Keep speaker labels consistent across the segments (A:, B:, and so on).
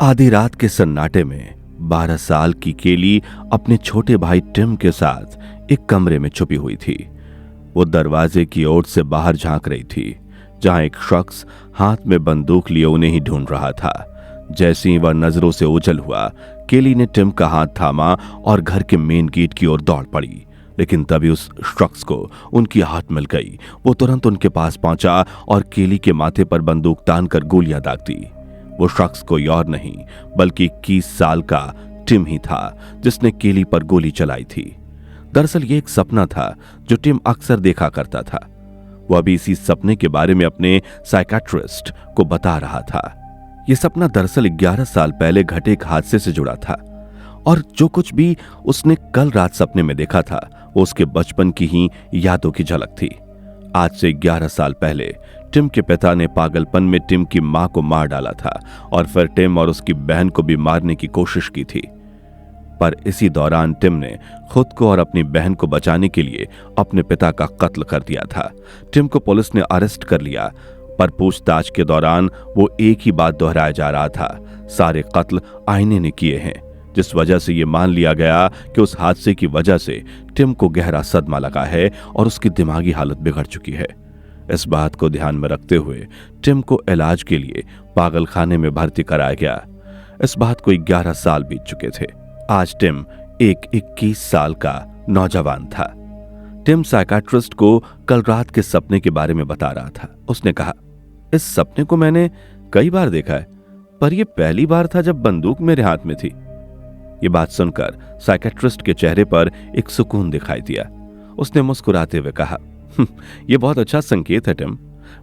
A: आधी रात के सन्नाटे में 12 साल की केली अपने छोटे भाई टिम के साथ एक कमरे में छुपी हुई थी। वो दरवाजे की ओर से बाहर झांक रही थी, जहां एक शख्स हाथ में बंदूक लिए उन्हें ही ढूंढ रहा था। जैसे ही वह नजरों से ओझल हुआ, केली ने टिम का हाथ थामा और घर के मेन गेट की ओर दौड़ पड़ी। लेकिन तभी उस शख्स को उनकी हाथ मिल गई। वो तुरंत उनके पास पहुंचा और केली के माथे पर बंदूक तानकर गोलियां दाग दी। वो शख्स कोई और नहीं बल्कि 21 साल का टिम ही था, जिसने केली पर गोली चलाई थी। दरअसल ये एक सपना था जो टिम अक्सर देखा करता था। वह अभी इसी सपने के बारे में अपने साइकियाट्रिस्ट को बता रहा था। यह सपना दरअसल 11 साल पहले घटे एक हादसे से जुड़ा था, और जो कुछ भी उसने कल रात सपने में देखा था वो उसके बचपन की ही यादों की झलक थी। आज से 11 साल पहले टिम के पिता ने पागलपन में टिम की मां को मार डाला था और फिर टिम और उसकी बहन को भी मारने की कोशिश की थी। पर इसी दौरान टिम ने खुद को और अपनी बहन को बचाने के लिए अपने पिता का कत्ल कर दिया था। टिम को पुलिस ने अरेस्ट कर लिया, पर पूछताछ के दौरान वो एक ही बात दोहराया जा रहा था, सारे कत्ल आईने ने किए हैं, जिस वजह से ये मान लिया गया कि उस हादसे की वजह से टिम को गहरा सदमा लगा है और उसकी दिमागी हालत बिगड़ चुकी है। इस बात को ध्यान में रखते हुए टिम को इलाज के लिए पागलखाने में भर्ती कराया गया। इस बात को 11 साल बीत चुके थे। आज टिम एक 21 साल का नौजवान था। टिम साइकियाट्रिस्ट को कल रात के सपने के बारे में बता रहा था। उसने कहा, इस सपने को मैंने कई बार देखा है, पर यह पहली बार था जब बंदूक मेरे हाथ में थी। ये बात सुनकर साइकियाट्रिस्ट के चेहरे पर एक सुकून दिखाई दिया। उसने मुस्कुराते हुए कहा, यह बहुत अच्छा संकेत है टिम।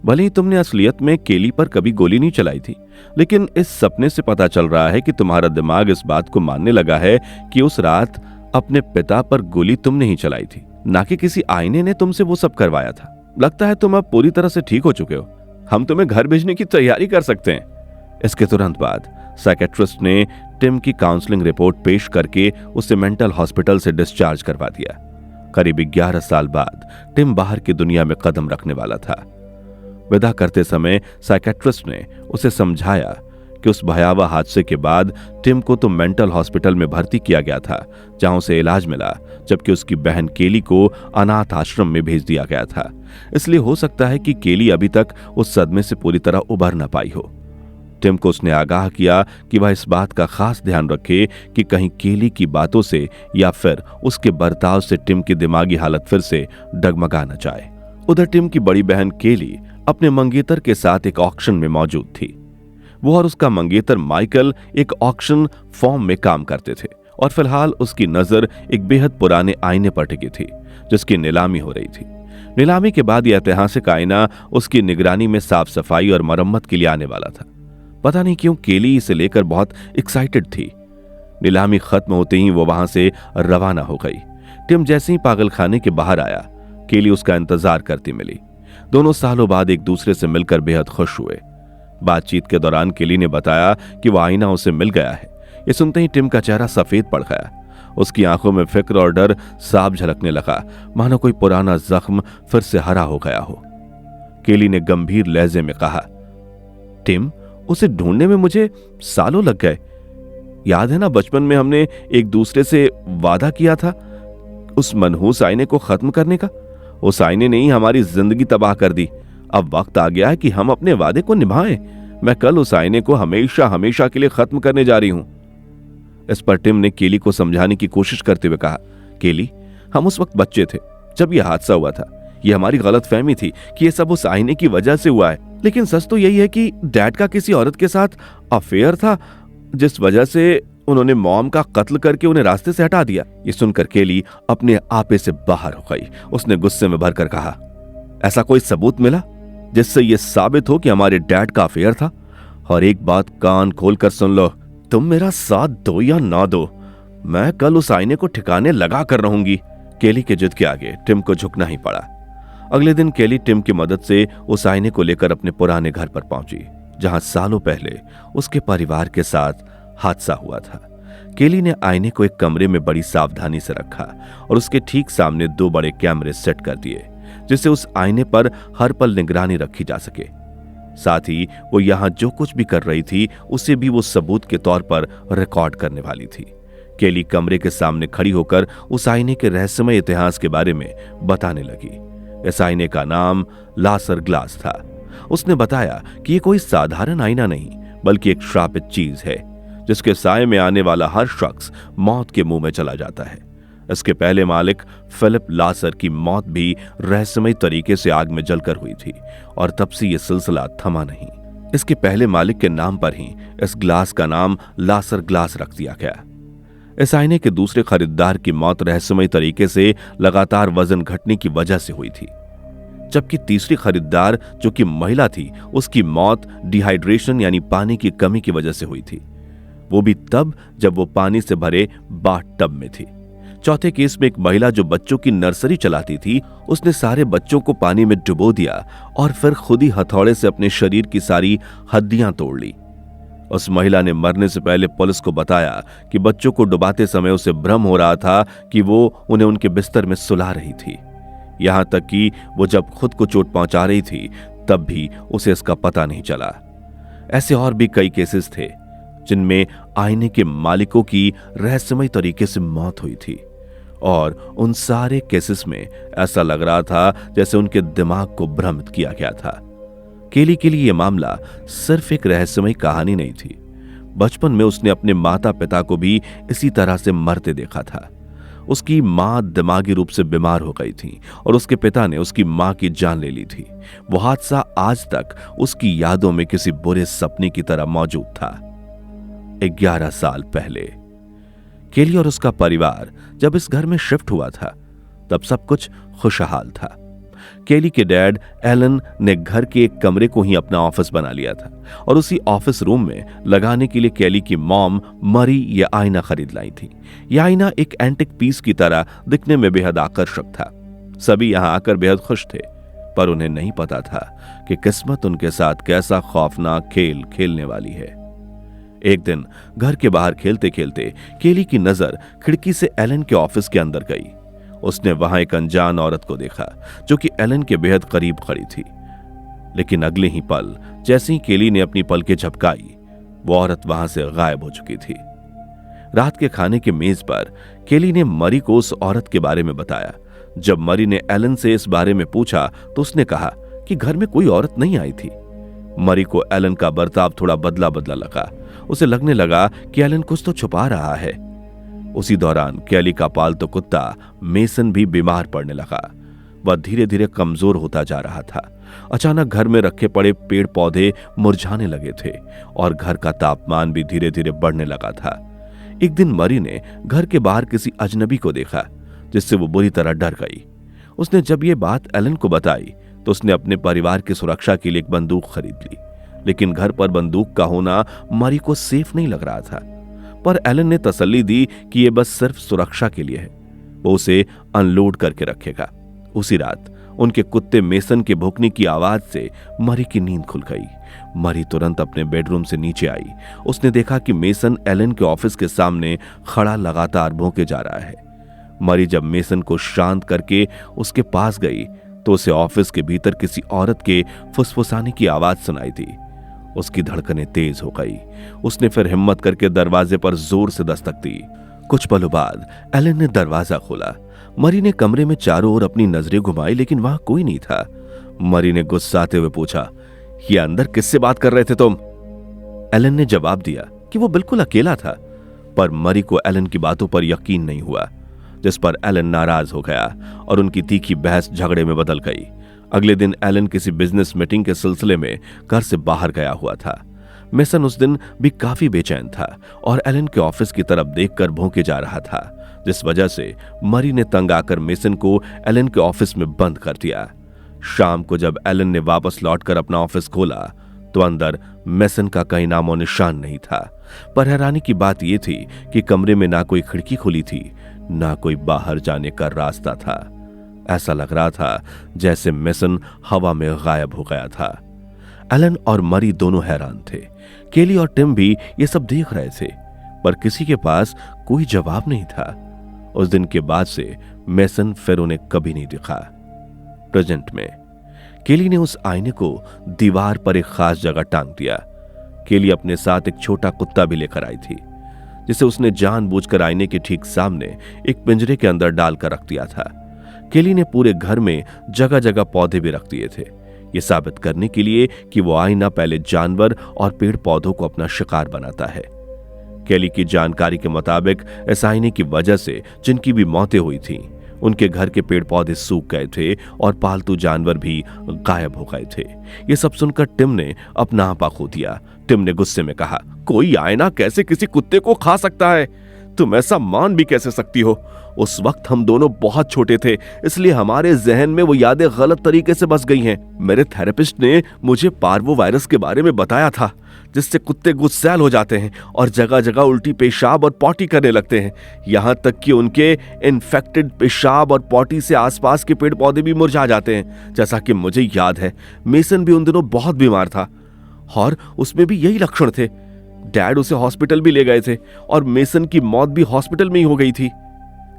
A: भले ही तुमने असलियत में केली पर कभी गोली नहीं चलाई थी, लेकिन इस सपने से पता चल रहा है कि तुम्हारा दिमाग इस बात को मानने लगा है कि उस रात अपने पिता पर गोली तुमने ही चलाई थी, ना कि किसी आईने ने तुमसे वो सब करवाया था। लगता है तुम अब पूरी तरह से ठीक हो चुके हो। हम तुम्हें घर भेजने की तैयारी कर सकते हैं। इसके तुरंत बाद साइकियाट्रिस्ट ने टिम की काउंसलिंग रिपोर्ट पेश करके उसे मेंटल हॉस्पिटल से डिस्चार्ज करवा दिया। करीब 11 साल बाद टिम बाहर की दुनिया में कदम रखने वाला था। विदा करते समय साइकियाट्रिस्ट ने उसे समझाया कि उस भयावह हादसे के बाद टिम को तो मेंटल हॉस्पिटल में भर्ती किया गया था, जहां उसे इलाज मिला, जबकि उसकी बहन केली को अनाथ आश्रम में भेज दिया गया था। इसलिए हो सकता है कि केली अभी तक उस सदमे से पूरी तरह उबर न पाई हो। टिम को उसने आगाह किया कि वह इस बात का खास ध्यान रखे कि कहीं केली की बातों से या फिर उसके बर्ताव से टिम की दिमागी हालत फिर से डगमगा न जाए। उधर टिम की बड़ी बहन केली अपने मंगेतर के साथ एक ऑक्शन में मौजूद थी। वो और उसका मंगेतर माइकल एक ऑक्शन फॉर्म में काम करते थे, और फिलहाल उसकी नजर एक बेहद पुराने आईने पर टिकी थी, जिसकी नीलामी हो रही थी। नीलामी के बाद यह ऐतिहासिक आईना उसकी निगरानी में साफ सफाई और मरम्मत के लिए आने वाला था। पता नहीं क्यों केली इसे लेकर बहुत एक्साइटेड थी। नीलामी खत्म होते ही वो वहां से रवाना हो गई। टिम जैसे ही पागलखाने के बाहर आया, केली उसका इंतजार करती मिली। दोनों सालों बाद एक दूसरे से मिलकर बेहद खुश हुए। बातचीत के दौरान केली ने बताया कि वह आईना उसे मिल गया है। ये सुनते ही टिम का चेहरा सफेद पड़ गया। उसकी आंखों में फिक्र और डर साफ झलकने लगा, मानो कोई पुराना जख्म फिर से हरा हो गया हो। केली ने गंभीर लहजे में कहा, टिम, उसे ढूंढने में मुझे सालों लग गए। याद है ना, बचपन में हमने एक दूसरे से वादा किया था उस मनहूस आईने को खत्म करने का। उस आईने ने ही हमारी जिंदगी तबाह कर दी। अब वक्त आ गया है कि हम अपने वादे को निभाएं। मैं कल उस आईने को हमेशा हमेशा के लिए खत्म करने जा रही हूं। इस पर टिम ने केली को समझाने की कोशिश करते हुए कहा, केली, हम उस वक्त बच्चे थे जब यह हादसा हुआ था। यह हमारी गलतफहमी थी कि यह सब उस आईने की वजह से हुआ है, लेकिन सच तो यही है कि डैड का किसी औरत के साथ अफेयर था, जिस वजह से उन्होंने मॉम का कत्ल करके उन्हें रास्ते से हटा दिया। ये सुनकर केली अपने आपे से बाहर हो गई। उसने गुस्से में भरकर कहा, ऐसा कोई सबूत मिला जिससे यह साबित हो कि हमारे डैड का अफेयर था? और एक बात कान खोलकर सुन लो, तुम मेरा साथ दो या ना दो, मैं कल उस आईने को ठिकाने लगा कर रहूंगी। केली के जिद के आगे टिम को झुकना ही पड़ा। अगले दिन केली टिम की मदद से उस आईने को लेकर अपने पुराने घर पर पहुंची, जहां सालों पहले उसके परिवार के साथ हादसा हुआ था। केली ने आईने को एक कमरे में बड़ी सावधानी से रखा और उसके ठीक सामने 2 बड़े कैमरे सेट कर दिए, जिससे उस आईने पर हर पल निगरानी रखी जा सके। साथ ही वो यहां जो कुछ भी कर रही थी उसे भी वो सबूत के तौर पर रिकॉर्ड करने वाली थी। केली कमरे के सामने खड़ी होकर उस आईने के रहस्यमय इतिहास के बारे में बताने लगी। इस आईने का नाम लासर ग्लास था। उसने बताया कि ये कोई साधारण आईना नहीं बल्कि एक श्रापित चीज है जिसके साए में आने वाला हर शख्स मौत के मुंह में चला जाता है। इसके पहले मालिक फिलिप लासर की मौत भी रहस्यमय तरीके से आग में जलकर हुई थी और तब से यह सिलसिला थमा नहीं। इसके पहले मालिक के नाम पर ही इस ग्लास का नाम लासर ग्लास रख दिया गया। इस आईने के दूसरे खरीदार की मौत रहस्यमय तरीके से लगातार वजन घटने की वजह से हुई थी, जबकि तीसरी खरीदार जो कि महिला थी उसकी मौत डिहाइड्रेशन यानी पानी की कमी की वजह से हुई थी, वो भी तब जब वो पानी से भरे बाथ टब में थी। चौथे केस में एक महिला जो बच्चों की नर्सरी चलाती थी, उसने सारे बच्चों को पानी में डुबो दिया और फिर खुद ही हथौड़े से अपने शरीर की सारी हड्डियां तोड़ ली। उस महिला ने मरने से पहले पुलिस को बताया कि बच्चों को डुबाते समय उसे भ्रम हो रहा था कि वो उन्हें उनके बिस्तर में सुला रही थी। यहां तक कि वो जब खुद को चोट पहुंचा रही थी तब भी उसे इसका पता नहीं चला। ऐसे और भी कई केसेस थे जिनमें आईने के मालिकों की रहस्यमय तरीके से मौत हुई थी और उन सारे केसेस में ऐसा लग रहा था जैसे उनके दिमाग को भ्रमित किया गया था। केली के लिए यह मामला सिर्फ एक रहस्यमय कहानी नहीं थी। बचपन में उसने अपने माता पिता को भी इसी तरह से मरते देखा था। उसकी मां दिमागी रूप से बीमार हो गई थी और उसके पिता ने उसकी मां की जान ले ली थी। वो हादसा आज तक उसकी यादों में किसी बुरे सपने की तरह मौजूद था। 11 साल पहले केली और उसका परिवार जब इस घर में शिफ्ट हुआ था तब सब कुछ खुशहाल था। केली के डैड एलन ने घर के एक कमरे को ही अपना ऑफिस बना लिया था और उसी ऑफिस रूम में लगाने के लिए केली की मॉम मरी ये आईना खरीद लाई थी। यह आईना एक एंटिक पीस की तरह दिखने में बेहद आकर्षक था। सभी यहां आकर बेहद खुश थे, पर उन्हें नहीं पता था कि किस्मत उनके साथ कैसा खौफनाक खेल खेलने वाली है। एक दिन घर के बाहर खेलते खेलते केली की नजर खिड़की से एलन के ऑफिस के अंदर गई। उसने वहां एक अनजान औरत को देखा जो कि एलन के बेहद करीब खड़ी थी, लेकिन अगले ही पल जैसे ही केली ने अपनी पलकें झपकाई वो औरत वहां से गायब हो चुकी थी। रात के खाने के मेज पर केली ने मरी को उस औरत के बारे में बताया। जब मरी ने एलन से इस बारे में पूछा तो उसने कहा कि घर में कोई औरत नहीं आई थी। मरी को एलन का बर्ताव थोड़ा बदला बदला लगा। उसे लगने लगा कि एलन कुछ तो छुपा रहा है। उसी दौरान केली का पालतू कुत्ता मेसन भी बीमार पड़ने लगा। वह धीरे धीरे कमजोर होता जा रहा था। अचानक घर में रखे पड़े पेड़ पौधे मुरझाने लगे थे और घर का तापमान भी धीरे धीरे बढ़ने लगा था। एक दिन मरी ने घर के बाहर किसी अजनबी को देखा जिससे वो बुरी तरह डर गई। उसने जब ये बात एलन को बताई तो उसने अपने परिवार की सुरक्षा के लिए एक बंदूक खरीद ली, लेकिन घर पर बंदूक का होना मरी को सेफ नहीं लग रहा था। पर एलन ने तसल्ली दी कि यह बस सिर्फ सुरक्षा के लिए है, वो उसे अनलोड करके रखेगा। उसी रात उनके कुत्ते मेसन के भौंकने की आवाज से मरी की नींद खुल गई। मरी तुरंत अपने बेडरूम से नीचे आई। उसने देखा कि मेसन एलन के ऑफिस के सामने खड़ा लगातार भौंके जा रहा है। मरी जब मेसन को शांत करके उसके पास गई तो उसे ऑफिस के भीतर किसी औरत के फुसफुसाने की आवाज सुनाई दी। उसकी धड़कनें तेज हो गई। उसने फिर हिम्मत करके दरवाजे पर जोर से दस्तक दी। कुछ पलों बाद एलन ने दरवाजा खोला। मरी ने कमरे में चारों ओर अपनी नजरें घुमाई, लेकिन वहां कोई नहीं था। मरी ने गुस्साते हुए पूछा, ये अंदर किससे बात कर रहे थे तुम? एलन ने जवाब दिया कि वो बिल्कुल अकेला था, पर मरी को एलन की बातों पर यकीन नहीं हुआ, जिस पर एलन नाराज हो गया और उनकी तीखी बहस झगड़े में बदल गई। अगले दिन एलन किसी बिजनेस मीटिंग के सिलसिले में घर से बाहर गया हुआ था। मेसन उस दिन भी काफी बेचैन था और एलन के ऑफिस की तरफ देखकर भौंके जा रहा था, जिस वजह से मरी ने तंग आकर मेसन को एलन के ऑफिस में बंद कर दिया। शाम को जब एलन ने वापस लौटकर अपना ऑफिस खोला तो अंदर मेसन का कहीं नामो निशान नहीं था। पर हैरानी की बात यह थी कि कमरे में ना कोई खिड़की खुली थी, ना कोई बाहर जाने का रास्ता था। ऐसा लग रहा था जैसे मेसन हवा में गायब हो गया था। एलन और मरी दोनों हैरान थे। केली और टिम भी ये सब देख रहे थे, पर किसी के पास कोई जवाब नहीं था। उस दिन के बाद से मेसन फिर उन्हें कभी नहीं दिखा। प्रेजेंट में केली ने उस आईने को दीवार पर एक खास जगह टांग दिया। केली अपने साथ एक छोटा कुत्ता भी लेकर आई थी, जिसे उसने जानबूझकर आईने के ठीक सामने एक पिंजरे के अंदर डालकर रख दिया था। केली ने पूरे घर में जगह जगह पौधे भी रख दिए थे, ये साबित करने के लिए कि वो आईना पहले जानवर और पेड़ पौधों को अपना शिकार बनाता है। केली की जानकारी के मुताबिक इस आईने की वजह से जिनकी भी मौतें हुई थीं, उनके घर के पेड़ पौधे सूख गए थे और पालतू जानवर भी गायब हो गए थे। ये सब सुनकर टिम ने अपना आपा खो दिया। टिम ने गुस्से में कहा, कोई आईना कैसे किसी कुत्ते को खा सकता है? तुम ऐसा मान भी कैसे सकती हो? उस वक्त हम दोनों बहुत छोटे थे, इसलिए हमारे जहन में वो यादें गलत तरीके से बस गई हैं। मेरे थेरेपिस्ट ने मुझे पार्वो वायरस के बारे में बताया था, जिससे कुत्ते गुस्सैल हो जाते हैं और जगह जगह उल्टी पेशाब और पॉटी करने लगते हैं। यहां तक कि उनके इन्फेक्टेड पेशाब और पॉटी से आसपास के पेड़ पौधे भी मुरझा जाते हैं। जैसा कि मुझे याद है, मेसन भी उन दिनों बहुत बीमार था और उसमें भी यही लक्षण थे। डैड उसे हॉस्पिटल भी ले गए थे और मेसन की मौत भी हॉस्पिटल में ही हो गई थी।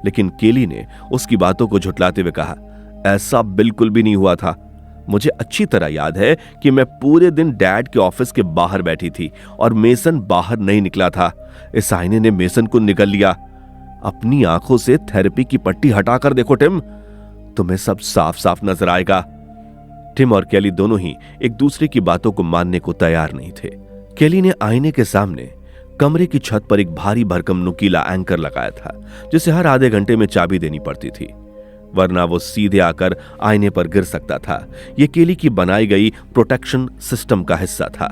A: लेकिन केली ने उसकी बातों को झुठलाते हुए कहा, ऐसा बिल्कुल भी नहीं हुआ था। मुझे अच्छी तरह याद है कि मैं पूरे दिन डैड के ऑफिस के बाहर बैठी थी और मेसन बाहर नहीं निकला था। इस आईने ने मेसन को निगल लिया। अपनी आंखों से थेरेपी की पट्टी हटाकर देखो टिम, तुम्हें सब साफ साफ नजर आएगा। टिम और केली दोनों ही एक दूसरे की बातों को मानने को तैयार नहीं थे। केली ने आईने के सामने कमरे की छत पर एक भारी भरकम नुकीला एंकर लगाया था, जिसे हर आधे घंटे में चाबी देनी पड़ती थी, वरना वो सीधे आकर आईने पर गिर सकता था। यह केली की बनाई गई प्रोटेक्शन सिस्टम का हिस्सा था।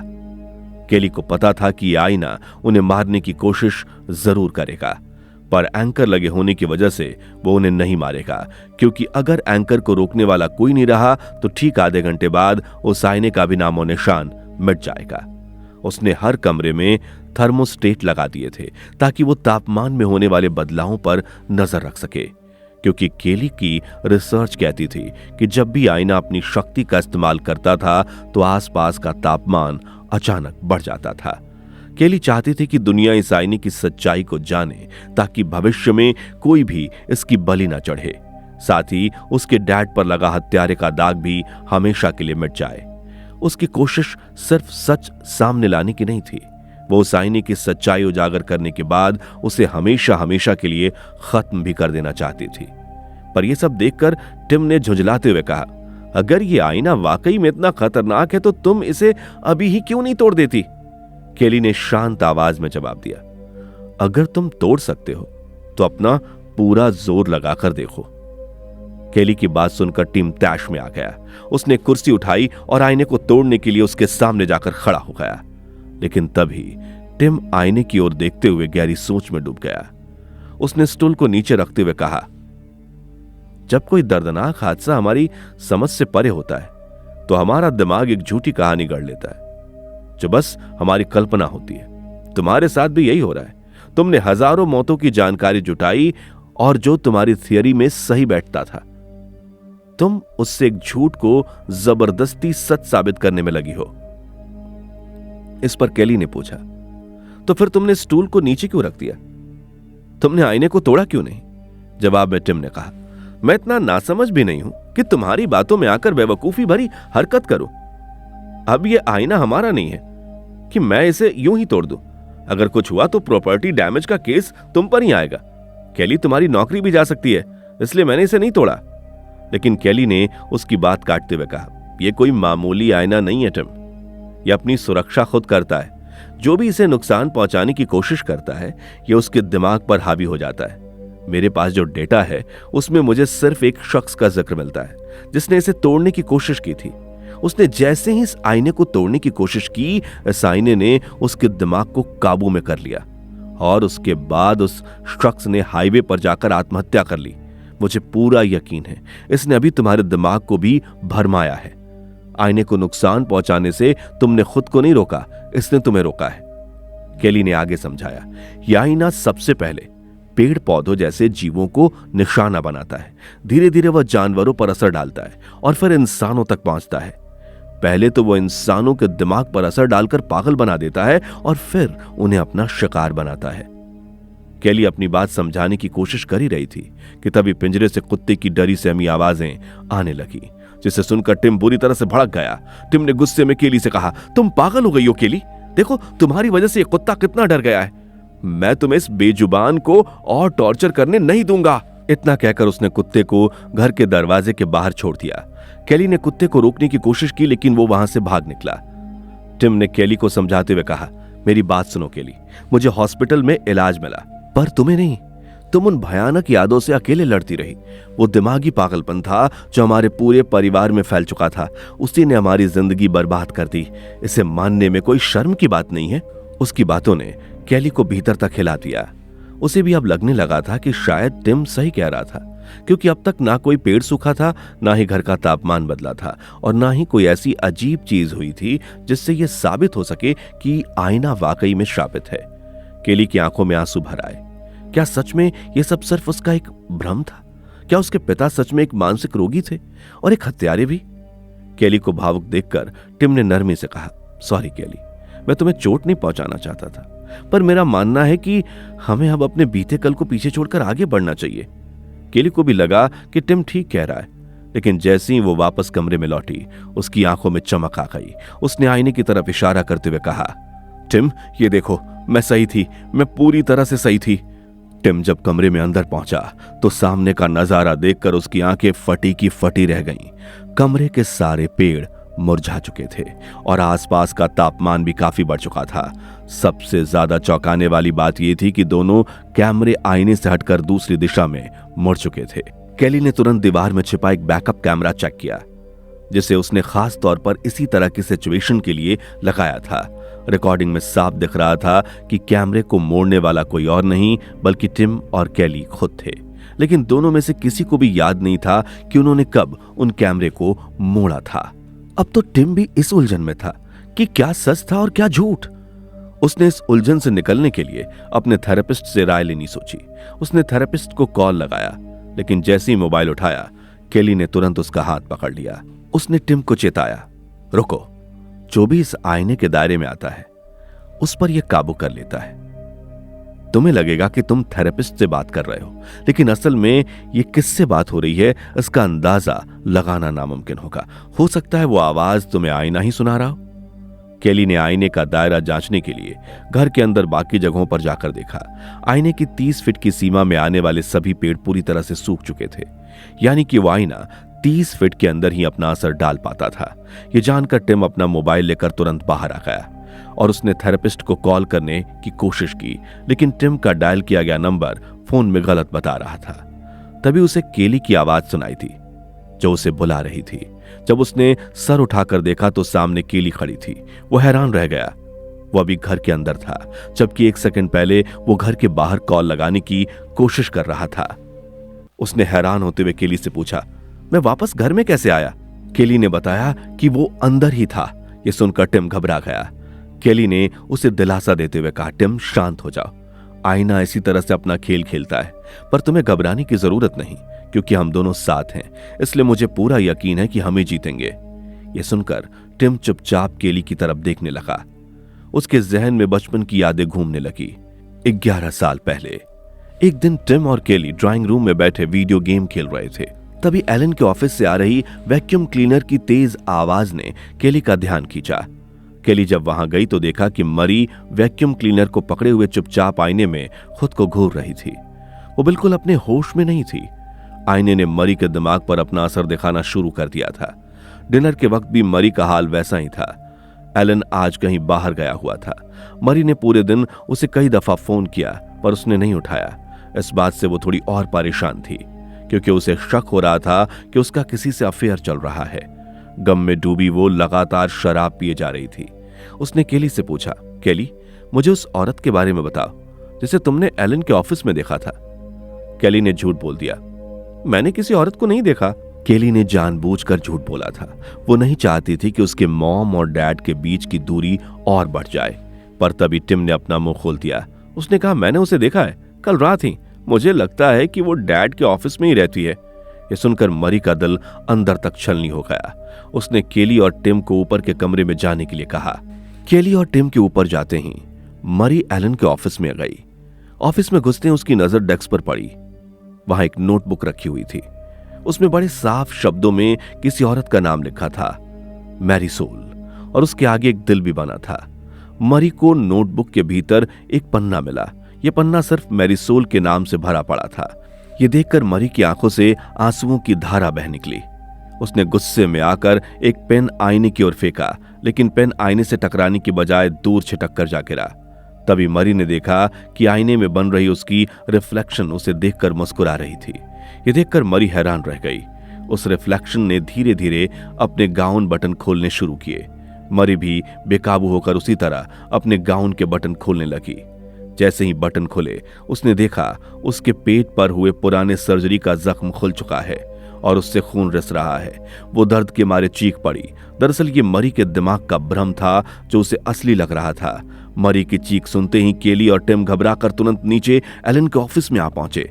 A: केली को पता था कि यह आईना उन्हें मारने की कोशिश जरूर करेगा, पर एंकर लगे होने की वजह से वो उन्हें नहीं मारेगा, क्योंकि अगर एंकर को रोकने वाला कोई नहीं रहा तो ठीक आधे घंटे बाद उस आईने का भी नामो निशान मिट जाएगा। उसने हर कमरे में थर्मोस्टेट लगा दिए थे ताकि वो तापमान में होने वाले बदलावों पर नजर रख सके, क्योंकि केली की रिसर्च कहती थी कि जब भी आईना अपनी शक्ति का इस्तेमाल करता था तो आसपास का तापमान अचानक बढ़ जाता था। केली चाहती थी कि दुनिया इस आईने की सच्चाई को जाने, ताकि भविष्य में कोई भी इसकी बलि न चढ़े। साथ ही उसके डैड पर लगा हत्यारे का दाग भी हमेशा के लिए मिट जाए। उसकी कोशिश सिर्फ सच सामने लाने की नहीं थी, वो उस आईने की सच्चाई उजागर करने के बाद उसे हमेशा हमेशा के लिए खत्म भी कर देना चाहती थी। पर यह सब देखकर टिम ने झुंझलाते हुए कहा, अगर ये आईना वाकई में इतना खतरनाक है तो तुम इसे अभी ही क्यों नहीं तोड़ देती? केली ने शांत आवाज में जवाब दिया, अगर तुम तोड़ सकते हो तो अपना पूरा जोर लगाकर देखो। केली की बात सुनकर टिम तैश में आ गया। उसने कुर्सी उठाई और आईने को तोड़ने के लिए उसके सामने जाकर खड़ा हो गया। लेकिन तभी टिम आईने की ओर देखते हुए गहरी सोच में डूब गया। उसने स्टूल को नीचे रखते हुए कहा, जब कोई दर्दनाक हादसा हमारी समझ से परे होता है तो हमारा दिमाग एक झूठी कहानी गढ़ लेता है, जो बस हमारी कल्पना होती है। तुम्हारे साथ भी यही हो रहा है। तुमने हजारों मौतों की जानकारी जुटाई और जो तुम्हारी थियरी में सही बैठता था, तुम उससे एक झूठ को जबरदस्ती सच साबित करने में लगी हो। इस पर केली ने पूछा, तो फिर तुमने स्टूल को नीचे क्यों रख दिया? तुमने आईने को तोड़ा क्यों नहीं? जवाब में टिम ने कहा, मैं इतना नासमझ भी नहीं हूं कि तुम्हारी बातों में आकर बेवकूफी भरी हरकत करूं। अब यह आईना हमारा नहीं है कि मैं इसे यूं ही तोड़ दूं। अगर कुछ हुआ तो प्रॉपर्टी डैमेज का केस तुम पर ही आएगा। केली, तुम्हारी नौकरी भी जा सकती है, इसलिए मैंने इसे नहीं तोड़ा। लेकिन केली ने उसकी बात काटते हुए कहा, यह कोई मामूली आईना नहीं है टिम, यह अपनी सुरक्षा खुद करता है। जो भी इसे नुकसान पहुंचाने की कोशिश करता है, यह उसके दिमाग पर हावी हो जाता है। मेरे पास जो डेटा है उसमें मुझे सिर्फ एक शख्स का जिक्र मिलता है जिसने इसे तोड़ने की कोशिश की थी। उसने जैसे ही इस आईने को तोड़ने की कोशिश की, इस आईने ने उसके दिमाग को काबू में कर लिया और उसके बाद उस शख्स ने हाईवे पर जाकर आत्महत्या कर ली। मुझे पूरा यकीन है इसने अभी तुम्हारे दिमाग को भी भरमाया है। आईने को नुकसान पहुंचाने से तुमने खुद को नहीं रोका, इसने तुम्हें रोका है। केली ने आगे समझाया, यह आईना सबसे पहले पेड़ पौधों जैसे जीवों को निशाना बनाता है। धीरे धीरे वह जानवरों पर असर डालता है और फिर इंसानों तक पहुंचता है। पहले तो वह इंसानों के दिमाग पर असर डालकर पागल बना देता है और फिर उन्हें अपना शिकार बनाता है। केली अपनी बात समझाने की कोशिश कर ही रही थी कि तभी पिंजरे से कुत्ते की डरी सहमी आवाजें आने लगी। जिसे सुनकर टिम बुरी तरह से भड़क गया। टिम ने गुस्से में केली से कहा, तुम पागल हो गई हो केली? देखो तुम्हारी वजह से ये कुत्ता कितना डर गया है। मैं तुम्हें इस बेजुबान को और टॉर्चर करने नहीं दूंगा। इतना कहकर उसने कुत्ते को घर के दरवाजे के बाहर छोड़ दिया। केली ने कुत्ते को रोकने की कोशिश की, लेकिन वो वहां से भाग निकला। टिम ने केली को समझाते हुए कहा, मेरी बात सुनो केली, मुझे हॉस्पिटल में इलाज मिला, पर तुम्हें नहीं। तुम उन भयानक यादों से अकेले लड़ती रही। वो दिमागी पागलपन था जो हमारे पूरे परिवार में फैल चुका था। उसी ने हमारी जिंदगी बर्बाद कर दी। इसे मानने में कोई शर्म की बात नहीं है। उसकी बातों ने केली को भीतर तक हिला दिया। उसे भी अब लगने लगा था कि शायद टिम सही कह रहा था, क्योंकि अब तक ना कोई पेड़ सूखा था, ना ही घर का तापमान बदला था, और ना ही कोई ऐसी अजीब चीज हुई थी जिससे यह साबित हो सके कि आईना वाकई में श्रापित है। केली की आंखों में आंसू भर आए। क्या सच में यह सब सिर्फ उसका एक भ्रम था? क्या उसके पिता सच में एक मानसिक रोगी थे और एक हत्यारे भी? केली को भावुक देखकर टिम ने नरमी से कहा, सॉरी केली, मैं तुम्हें चोट नहीं पहुंचाना चाहता था, पर मेरा मानना है कि हमें अब अपने बीते कल को पीछे छोड़कर आगे बढ़ना चाहिए। केली को भी लगा कि टिम ठीक कह रहा है, लेकिन जैसे ही वो वापस कमरे में लौटी, उसकी आंखों में चमक आ गई। उसने आईने की तरफ इशारा करते हुए कहा, टिम ये देखो, मैं सही थी, मैं पूरी तरह से सही थी। टिम जब कमरे में अंदर पहुंचा तो सामने का नजारा देखकर उसकी आंखें फटी की फटी रह गईं। कमरे के सारे पेड़ मुरझा चुके थे और आसपास का तापमान भी काफी बढ़ चुका था। सबसे ज्यादा चौंकाने वाली बात यह थी कि दोनों कैमरे आईने से हटकर दूसरी दिशा में मुड़ चुके थे। केली ने तुरंत दीवार में छिपा एक बैकअप कैमरा चेक किया, जिसे उसने खास तौर पर इसी तरह की सिचुएशन के लिए लगाया था। रिकॉर्डिंग में साफ दिख रहा था कि कैमरे को मोड़ने वाला कोई और नहीं बल्कि टिम और केली खुद थे, लेकिन दोनों में से किसी को भी याद नहीं था कि उन्होंने कब उन कैमरे को मोड़ा था। अब तो टिम भी इस उलझन में था कि क्या सच था और क्या झूठ। उसने इस उलझन से निकलने के लिए अपने थेरेपिस्ट से राय लेनी सोची। उसने थेरेपिस्ट को कॉल लगाया, लेकिन जैसे ही मोबाइल उठाया, केली ने तुरंत उसका हाथ पकड़ लिया। उसने टिम को चेताया, रुको, जो भी इस आईने के दायरे में आता है उस पर यह काबू कर लेता है। तुम्हें लगेगा कि तुम थेरेपिस्ट से बात कर रहे हो, लेकिन असल में यह किससे बात हो रही है इसका अंदाजा लगाना नामुमकिन होगा। हो सकता है वो आवाज तुम्हें आईना ही सुना रहा हो। केली ने आईने का दायरा जांचने के लिए घर के अंदर बाकी जगहों पर जाकर देखा। आईने की 30 फीट की सीमा में आने वाले सभी पेड़ पूरी तरह से सूख चुके थे, यानी कि वो आईना 30 फीट के अंदर ही अपना असर डाल पाता था। यह जानकर टिम अपना मोबाइल लेकर तुरंत बाहर आ गया और उसने थेरेपिस्ट को कॉल करने की कोशिश की, लेकिन टिम का डायल किया गया नंबर फोन में गलत बता रहा था। तभी उसे केली की आवाज सुनाई थी जो उसे बुला रही थी। जब उसने सर उठाकर देखा तो सामने केली खड़ी थी। वो हैरान रह गया। वो अभी घर के अंदर था, जबकि 1 सेकंड पहले वो घर के बाहर कॉल लगाने की कोशिश कर रहा था। उसने हैरान होते हुए केली से पूछा, मैं वापस घर में कैसे आया? केली ने बताया कि वो अंदर ही था। यह सुनकर टिम घबरा गया। केली ने उसे दिलासा देते हुए कहा, टिम शांत हो जाओ, आईना इसी तरह से अपना खेल खेलता है, पर तुम्हें घबराने की जरूरत नहीं, क्योंकि हम दोनों साथ हैं, इसलिए मुझे पूरा यकीन है कि हम ही जीतेंगे। यह सुनकर टिम चुपचाप केली की तरफ देखने लगा। उसके जहन में बचपन की यादें घूमने लगी। 11 साल पहले एक दिन टिम और केली ड्राइंग रूम में बैठे वीडियो गेम खेल रहे थे। तभी एलन के ऑफिस से आ रही वैक्यूम क्लीनर की तेज आवाज ने केली का ध्यान खींचा। केली जब वहां गई तो देखा कि मरी वैक्यूम क्लीनर को पकड़े हुए चुपचाप आईने में खुद को घूर रही थी। वो बिल्कुल अपने होश में नहीं थी। आईने ने मरी के दिमाग पर अपना असर दिखाना शुरू कर दिया था। डिनर के वक्त भी मरी का हाल वैसा ही था। एलन आज कहीं बाहर गया हुआ था। मरी ने पूरे दिन उसे कई दफा फोन किया, पर उसने नहीं उठाया। इस बात से वो थोड़ी और परेशान थी, क्योंकि उसे शक हो रहा था कि उसका किसी से अफेयर चल रहा है। गम में डूबी वो लगातार शराब पिए जा रही थी। उसने केली से पूछा, केली, मुझे उस औरत के बारे में बताओ जिसे तुमने एलन के ऑफिस में देखा था। केली ने झूठ बोल दिया, मैंने किसी औरत को नहीं देखा। केली ने जानबूझकर झूठ बोला था। वो नहीं चाहती थी कि उसके मॉम और डैड के बीच की दूरी और बढ़ जाए। पर तभी टिम ने अपना मुंह खोल दिया। उसने कहा, मैंने उसे देखा है, कल रात ही। मुझे लगता है कि वो डैड के ऑफिस में ही रहती है। यह सुनकर मरी का दिल अंदर तक छलनी हो गया। उसने केली और टिम को ऊपर के कमरे में जाने के लिए कहा। केली और टिम के ऊपर जाते ही मरी एलन के ऑफिस में गई। ऑफिस में घुसते उसकी नजर डेस्क पर पड़ी। वहां एक नोटबुक रखी हुई थी। उसमें बड़े साफ शब्दों में किसी औरत का नाम लिखा था, मैरीसोल, और उसके आगे एक दिल भी बना था। मरी को नोटबुक के भीतर एक पन्ना मिला। यह पन्ना सिर्फ मैरीसोल के नाम से भरा पड़ा था। यह देखकर मरी की आंखों से आंसुओं की धारा बह निकली। उसने गुस्से में आकर एक पेन आईने की ओर फेंका, लेकिन पेन आईने से टकराने की बजाय दूर छिटक कर जा गिरा। तभी मरी ने देखा कि आईने में बन रही उसकी रिफ्लेक्शन उसे देखकर मुस्कुरा रही थी। यह देखकर मरी हैरान रह गई। उस रिफ्लेक्शन ने धीरे धीरे अपने गाउन बटन खोलने शुरू किए। मरी भी बेकाबू होकर उसी तरह अपने गाउन के बटन खोलने लगी। जैसे ही बटन खुले, उसने देखा उसके पेट पर हुए पुराने सर्जरी का जख्म खुल चुका है और उससे खून रिस रहा है। वो दर्द के मारे चीख पड़ी। दरअसल ये मरी के दिमाग का भ्रम था जो उसे असली लग रहा था। मरी की चीख सुनते ही केली और टिम घबराकर तुरंत नीचे एलन के ऑफिस में आ पहुंचे।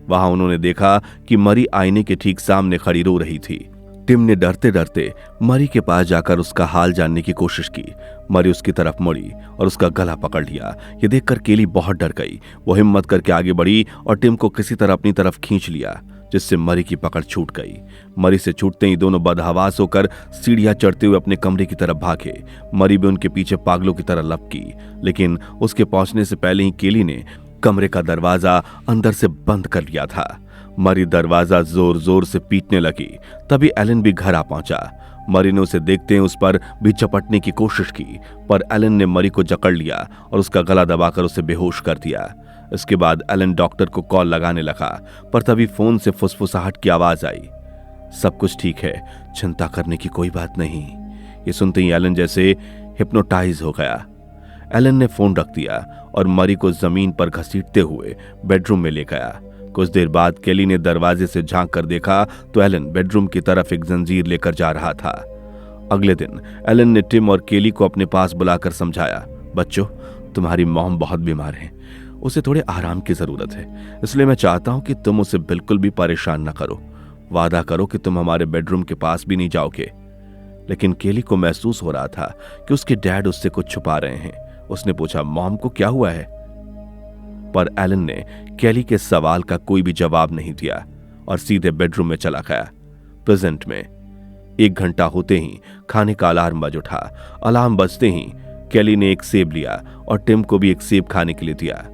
A: वहां उन्होंने देखा कि मरी आईने के ठीक सामने खड़ी रो रही थी। टिम ने डरते डरते मरी के पास जाकर उसका हाल जानने की कोशिश की। मरी उसकी तरफ मुड़ी और उसका गला पकड़ लिया। ये देखकर केली बहुत डर गई। वो हिम्मत करके आगे बढ़ी और टिम को किसी तरह अपनी तरफ खींच लिया, जिससे मरी की पकड़ छूट गई। मरी से छूटते ही दोनों बदहवास होकर सीढ़ियां चढ़ते हुए अपने कमरे की तरफ भागे। मरी भी उनके पीछे पागलों की तरह लपकी, लेकिन उसके पहुंचने से पहले ही केली ने कमरे का दरवाजा अंदर से बंद कर लिया था। मरी दरवाजा जोर जोर से पीटने लगी। तभी एलन भी घर आ पहुंचा। मरी ने उसे देखते ही उस पर भी चपटने की कोशिश की, पर एलन ने मरी को जकड़ लिया और उसका गला दबाकर उसे बेहोश कर दिया। इसके बाद एलन डॉक्टर को कॉल लगाने लगा, पर तभी फोन से फुसफुसाहट की आवाज आई। सब कुछ ठीक है, चिंता करने की कोई बात नहीं। ये सुनते ही एलन जैसे हिप्नोटाइज हो गया। एलन ने फोन रख दिया और मरी को जमीन पर घसीटते हुए बेडरूम में ले गया। कुछ देर बाद केली ने दरवाजे से झांक कर देखा तो एलन बेडरूम की तरफ एक जंजीर लेकर जा रहा था। अगले दिन एलन ने टिम और केली को अपने पास बुलाकर समझाया, बच्चों, तुम्हारी मॉम बहुत बीमार है, उसे थोड़े आराम की जरूरत है, इसलिए मैं चाहता हूं कि तुम उसे बिल्कुल भी परेशान न करो। वादा करो कि तुम हमारे बेडरूम के पास भी नहीं जाओगे। लेकिन केली को महसूस हो रहा था कि उसके डैड उससे कुछ छुपा रहे हैं। उसने पूछा, मॉम को क्या हुआ है? पर एलन ने केली के सवाल का कोई भी जवाब नहीं दिया और सीधे बेडरूम में चला गया। प्रेजेंट में 1 घंटा होते ही खाने का अलार्म बज उठा। अलार्म बजते ही केली ने एक सेब लिया और टिम को भी एक सेब खाने के लिए दिया।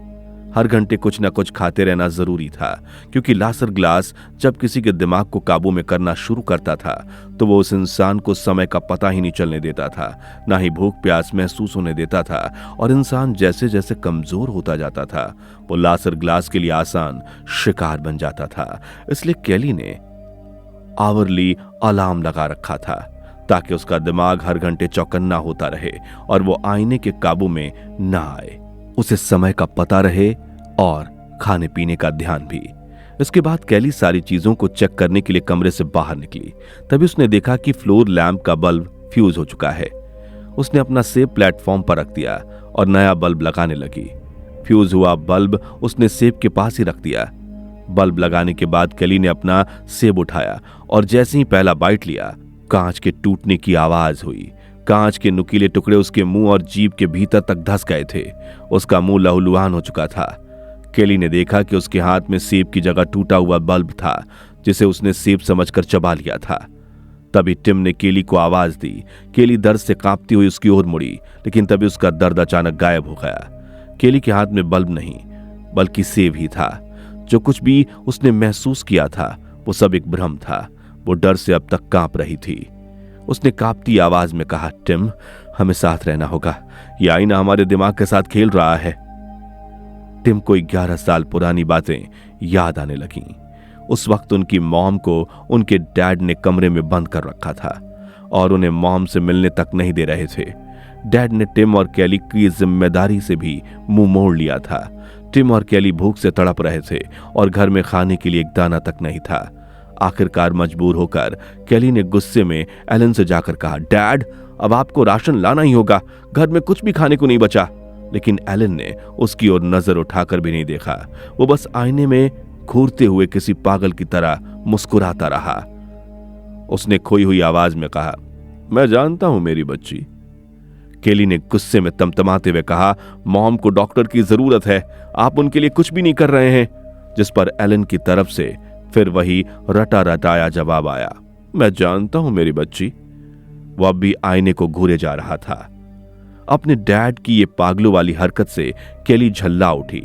A: हर घंटे कुछ न कुछ खाते रहना जरूरी था, क्योंकि लासर ग्लास जब किसी के दिमाग को काबू में करना शुरू करता था तो वो उस इंसान को समय का पता ही नहीं चलने देता था, ना ही भूख प्यास महसूस होने देता था, और इंसान जैसे जैसे कमजोर होता जाता था वो लासर ग्लास के लिए आसान शिकार बन जाता था। इसलिए केली ने आवरली अलार्म लगा रखा था ताकि उसका दिमाग हर घंटे चौकन्ना होता रहे और वो आईने के काबू में ना आए। उसे समय का पता रहे और खाने पीने का ध्यान भी। इसके बाद केली सारी चीजों को चेक करने के लिए कमरे से बाहर निकली। तभी उसने देखा कि फ्लोर लैंप का बल्ब फ्यूज हो चुका है। उसने अपना सेब प्लेटफॉर्म पर रख दिया और नया बल्ब लगाने लगी। फ्यूज हुआ बल्ब उसने सेब के पास ही रख दिया। बल्ब लगाने के बाद केली ने अपना सेब उठाया और जैसे ही पहला बाइट लिया, कांच के टूटने की आवाज हुई। कांच के नुकीले टुकड़े उसके मुंह और जीभ के भीतर तक धंस गए थे। उसका मुंह लहूलुहान हो चुका था। केली ने देखा कि उसके हाथ में सेब की जगह टूटा हुआ बल्ब था, जिसे उसने सेब समझकर चबा लिया था। तभी टिम ने केली को आवाज दी। केली दर्द से कांपती हुई उसकी ओर मुड़ी, लेकिन तभी उसका दर्द अचानक गायब हो गया। केली के हाथ में बल्ब नहीं बल्कि सेब ही था। जो कुछ भी उसने महसूस किया था वो सब एक भ्रम था। वो डर से अब तक कांप रही थी। उसने कांपती आवाज में कहा, टिम, हमें साथ रहना होगा। यह आईना हमारे दिमाग के साथ खेल रहा है। टिम को 11 साल पुरानी बातें याद आने लगीं। उस वक्त उनकी मॉम को उनके डैड ने कमरे में बंद कर रखा था और उन्हें मॉम से मिलने तक नहीं दे रहे थे। डैड ने टिम और केली की जिम्मेदारी से भी मुंह मोड़ लिया था। टिम और केली भूख से तड़प रहे थे और घर में खाने के लिए एक दाना तक नहीं था। आखिरकार मजबूर होकर केली ने गुस्से में एलन से जाकर कहा, डैड, अब आपको राशन लाना ही होगा, घर में कुछ भी खाने को नहीं बचा। लेकिन एलन ने उसकी ओर नजर उठाकर भी नहीं देखा। वो बस आईने में घूरते हुए किसी पागल की तरह मुस्कुराता रहा। उसने खोई हुई आवाज में कहा, मैं जानता हूं मेरी बच्ची। केली ने गुस्से में तमतमाते हुए कहा, मॉम को डॉक्टर की जरूरत है, आप उनके लिए कुछ भी नहीं कर रहे हैं। जिस पर एलन की तरफ से फिर वही रटा रटाया जवाब आया, मैं जानता हूं मेरी बच्ची। वो अब भी आईने को घूरे जा रहा था। अपने डैड की ये पागलों वाली हरकत से केली झल्ला उठी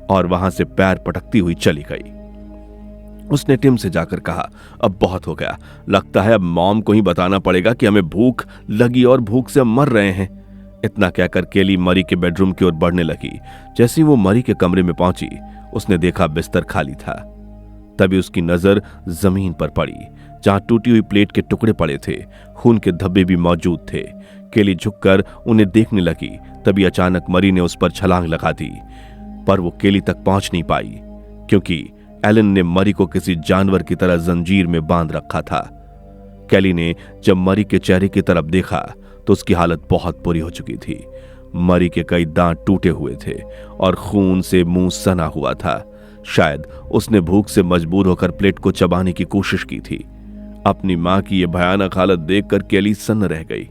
A: और वहां से पैर पटकती हुई चली गई। उसने टिम से जाकर कहा, अब बहुत हो गया, लगता है अब मॉम को ही बताना पड़ेगा कि हमें भूख लगी और भूख से मर रहे हैं। इतना कहकर केली मरी के बेडरूम की ओर बढ़ने लगी। जैसे ही वो मरी के कमरे में पहुंची, उसने देखा बिस्तर खाली था। तभी उसकी नजर जमीन पर पड़ी, जहां टूटी हुई प्लेट के टुकड़े पड़े थे, खून के धब्बे भी मौजूद थे। केली झुककर उन्हें देखने लगी। तभी अचानक मरी ने उस पर छलांग लगा दी, पर वो केली तक पहुंच नहीं पाई, क्योंकि एलन ने मरी को किसी जानवर की तरह जंजीर में बांध रखा था। केली ने जब मरी के चेहरे की तरफ देखा तो उसकी हालत बहुत बुरी हो चुकी थी। मरी के कई दांत टूटे हुए थे और खून से मुंह सना हुआ था। शायद उसने भूख से मजबूर होकर प्लेट को चबाने की कोशिश की थी। अपनी मां की यह भयानक हालत देखकर केली सन्न रह गई।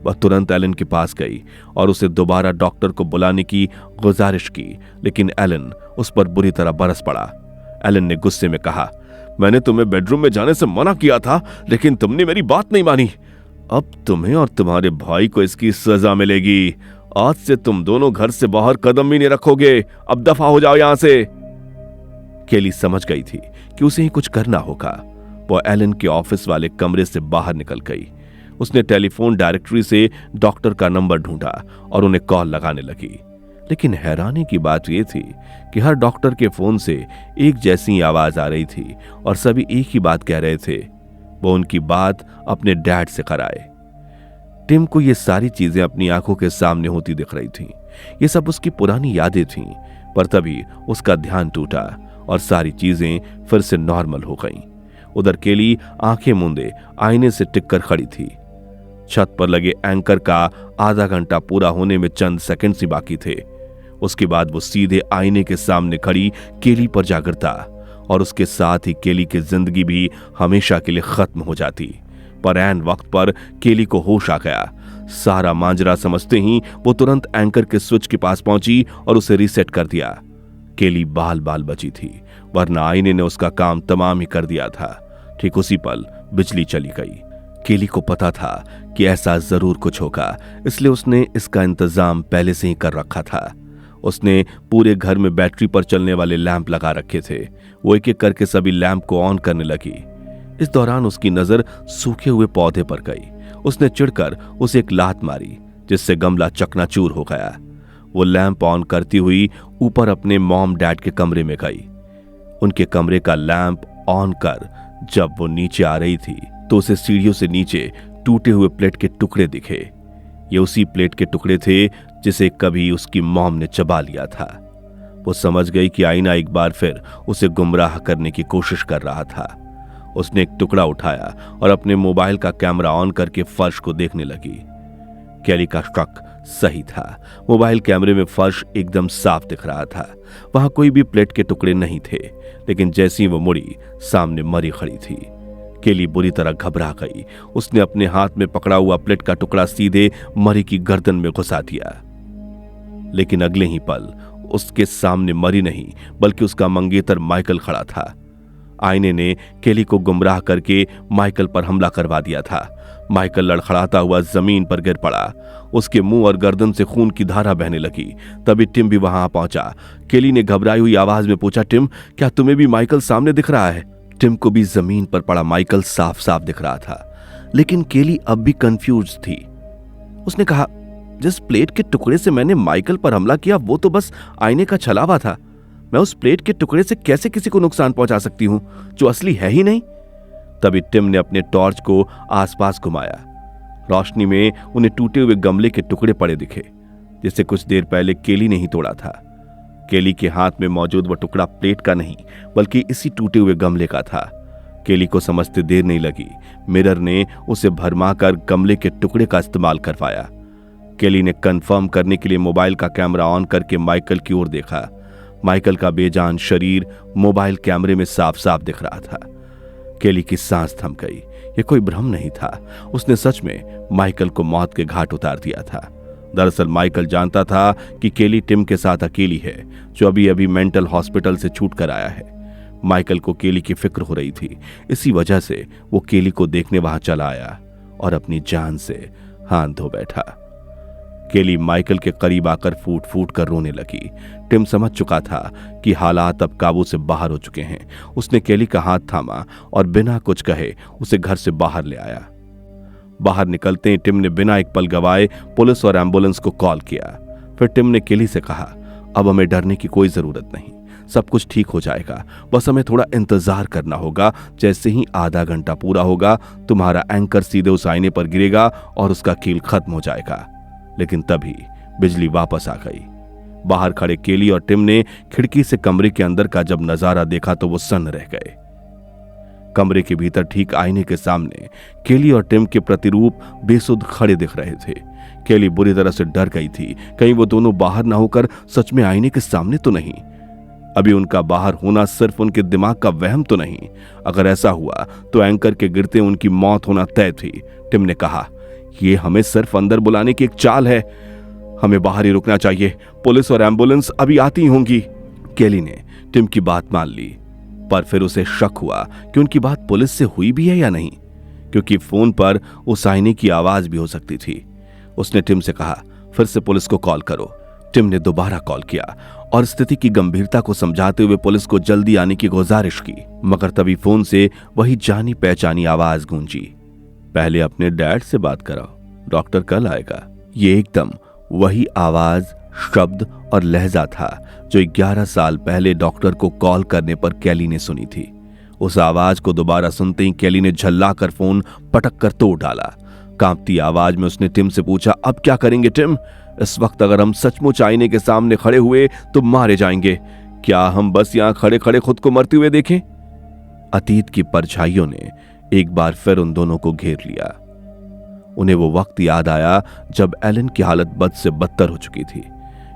A: वह तुरंत एलन के पास गई और उसे दोबारा डॉक्टर को बुलाने की गुजारिश की, लेकिन एलन उस पर बुरी तरह बरस पड़ा। एलन ने गुस्से में कहा, मैंने तुम्हें बेडरूम में जाने से मना किया था, लेकिन तुमने मेरी बात नहीं मानी। अब तुम्हें और तुम्हारे भाई को इसकी सजा मिलेगी। आज से तुम दोनों घर से बाहर कदम भी नहीं रखोगे। अब दफा हो जाओ यहां से। केली समझ गई थी कि उसे ही कुछ करना होगा। वो एलन के ऑफिस वाले कमरे से बाहर निकल गई। उसने टेलीफोन डायरेक्टरी से डॉक्टर का नंबर ढूंढा और उन्हें कॉल लगाने लगी। लेकिन हैरानी की बात यह थी कि हर डॉक्टर के फोन से एक जैसी आवाज आ रही थी और सभी एक ही बात कह रहे थे, वो उनकी बात अपने डैड से कराए। टिम को ये सारी चीजें अपनी आंखों के सामने होती दिख रही थीं। ये सब उसकी पुरानी यादें थीं, पर तभी उसका ध्यान टूटा और सारी चीजें फिर से नॉर्मल हो गईं। उधर केली आंखें मूंदे आईने से टिककर खड़ी थी। छत पर लगे एंकर का आधा घंटा पूरा होने में चंद सेकंड ही बाकी थे। उसके बाद वो सीधे आईने के सामने खड़ी केली पर जा गिरता और उसके साथ ही केली की जिंदगी भी हमेशा के लिए खत्म हो जाती। पर ऐन वक्त पर केली को होश आ गया। सारा मांजरा समझते ही वो तुरंत एंकर के स्विच के पास पहुंची और उसे रीसेट कर दिया। केली बाल बाल बची थी, वरना आईने ने उसका काम तमाम ही कर दिया था। ठीक उसी पल बिजली चली गई। केली को पता था कि ऐसा जरूर कुछ होगा, इसलिए उसने इसका इंतजाम पहले से ही कर रखा था। उसने पूरे घर में बैटरी पर चलने वाले लैंप लगा रखे थे। वो एक एक करके सभी लैंप को ऑन करने लगी। इस दौरान उसकी नजर सूखे हुए पौधे पर गई। उसने चिढ़कर उसे एक लात मारी, जिससे गमला चकनाचूर हो गया। वो लैंप ऑन करती हुई ऊपर अपने मॉम डैड के कमरे में गई। उनके कमरे का लैंप ऑन कर जब वो नीचे आ रही थी तो उसे सीढ़ियों से नीचे टूटे हुए प्लेट के टुकड़े दिखे। ये उसी प्लेट के टुकड़े थे जिसे कभी उसकी मॉम ने चबा लिया था। वो समझ गई कि आईना एक बार फिर उसे गुमराह करने की कोशिश कर रहा था। उसने एक टुकड़ा उठाया और अपने मोबाइल का कैमरा ऑन करके फर्श को देखने लगी। केली का शक सही था। मोबाइल कैमरे में फर्श एकदम साफ दिख रहा था। वहां कोई भी प्लेट के टुकड़े नहीं थे, लेकिन जैसे ही वो मुड़ी, सामने मरी खड़ी थी। केली बुरी तरह घबरा गई। उसने अपने हाथ में पकड़ा हुआ प्लेट का टुकड़ा सीधे मरी की गर्दन में घुसा दिया। लेकिन अगले ही पल उसके सामने मरी नहीं, बल्कि उसका मंगेतर माइकल खड़ा था। आईने ने केली को गुमराह करके माइकल पर हमला करवा दिया था। माइकल लड़खड़ाता हुआ जमीन पर गिर पड़ा। उसके मुंह और गर्दन से खून की धारा बहने लगी। तभी टिम भी वहां पहुंचा। केली ने घबराई हुई आवाज में पूछा, टिम, क्या तुम्हें भी माइकल सामने दिख रहा है? टिम को भी जमीन पर पड़ा माइकल साफ साफ दिख रहा था, लेकिन केली अब भी कंफ्यूज थी। उसने कहा, जिस प्लेट के टुकड़े से मैंने माइकल पर हमला किया वो तो बस आईने का छलावा था। मैं उस प्लेट के टुकड़े से कैसे किसी को नुकसान पहुंचा सकती हूं जो असली है ही नहीं? तभी टिम ने अपने टॉर्च को आसपास घुमाया। रोशनी में उन्हें टूटे हुए गमले के टुकड़े पड़े दिखे, जिसे कुछ देर पहले केली ने ही तोड़ा था। केली के हाथ में मौजूद वो टुकड़ा प्लेट का नहीं, बल्कि इसी टूटे हुए गमले का था। केली को समझते देर नहीं लगी। मिरर ने उसे भरमाकर गमले के टुकड़े का इस्तेमाल करवाया। केली ने कंफर्म करने के लिए मोबाइल का कैमरा ऑन करके माइकल की ओर देखा। माइकल का बेजान शरीर मोबाइल कैमरे में साफ साफ दिख रहा था। केली की सांस थम गई। यह कोई भ्रम नहीं था। उसने सच में माइकल को मौत के घाट उतार दिया था। दरअसल माइकल जानता था कि केली टिम के साथ अकेली है, जो अभी अभी मेंटल हॉस्पिटल से छूट कर आया है। माइकल को केली की फिक्र हो रही थी। इसी वजह से वो केली को देखने वहां चला आया और अपनी जान से हाथ धो बैठा। केली माइकल के करीब आकर फूट फूट कर रोने लगी। टिम समझ चुका था कि हालात अब काबू से बाहर हो चुके हैं। उसने केली का हाथ थामा और बिना कुछ कहे उसे घर से बाहर ले आया। बाहर निकलते ही टिम ने बिना एक पल गवाए पुलिस और एम्बुलेंस को कॉल किया। फिर टिम ने केली से कहा, अब हमें डरने की कोई जरूरत नहीं, सब कुछ ठीक हो जाएगा, बस हमें थोड़ा इंतजार करना होगा। जैसे ही आधा घंटा पूरा होगा तुम्हारा एंकर सीधे उस आईने पर गिरेगा और उसका कील खत्म हो जाएगा। लेकिन तभी बिजली वापस आ गई। बाहर खड़े केली और टिम ने खिड़की से कमरे के अंदर का जब नजारा देखा तो वो सन्न रह गए। कमरे के भीतर ठीक आईने के सामने केली और टिम के प्रतिरूप बेसुध खड़े दिख रहे थे। केली बुरी तरह से डर गई थी, कहीं वो दोनों बाहर ना होकर सच में आईने के सामने तो नहीं। अभी उनका बाहर होना सिर्फ उनके दिमाग का वहम तो नहीं। अगर ऐसा हुआ तो एंकर के गिरते उनकी मौत होना तय थी। टिम ने कहा, यह हमें सिर्फ अंदर बुलाने की एक चाल है, हमें बाहर ही रुकना चाहिए, पुलिस और एम्बुलेंस अभी आती होंगी। केली ने टिम की बात मान ली, पर फिर उसे शक हुआ कि उनकी बात पुलिस से हुई भी है या नहीं, क्योंकि फोन पर उस आईने की आवाज भी हो सकती थी। उसने टिम से कहा, फिर से पुलिस को कॉल करो। टिम ने दोबारा कॉल किया और स्थिति की गंभीरता को समझाते हुए पुलिस को जल्दी आने की गुजारिश की, मगर तभी फोन से वही जानी पहचानी आवाज गूंजी, पहले अपने डैड से बात कराओ, डॉक्टर कल आएगा। ये एकदम वही आवाज, शब्द और लहजा था जो 11 साल पहले डॉक्टर को कॉल करने पर केली ने सुनी थी। उस आवाज को दोबारा सुनते ही केली ने झल्लाकर फोन पटक कर तोड़ डाला। कांपती आवाज में उसने टिम से पूछा, अब क्या करेंगे टिम? इस वक्त अगर हम सचमुच आईने के सामने खड़े हुए तो मारे जाएंगे। क्या हम बस यहां खड़े खड़े खुद को मरते हुए देखें? अतीत की परछाइयों ने एक बार फिर उन दोनों को घेर लिया। उन्हें वो वक्त याद आया जब एलन की हालत बद से बदतर हो चुकी थी।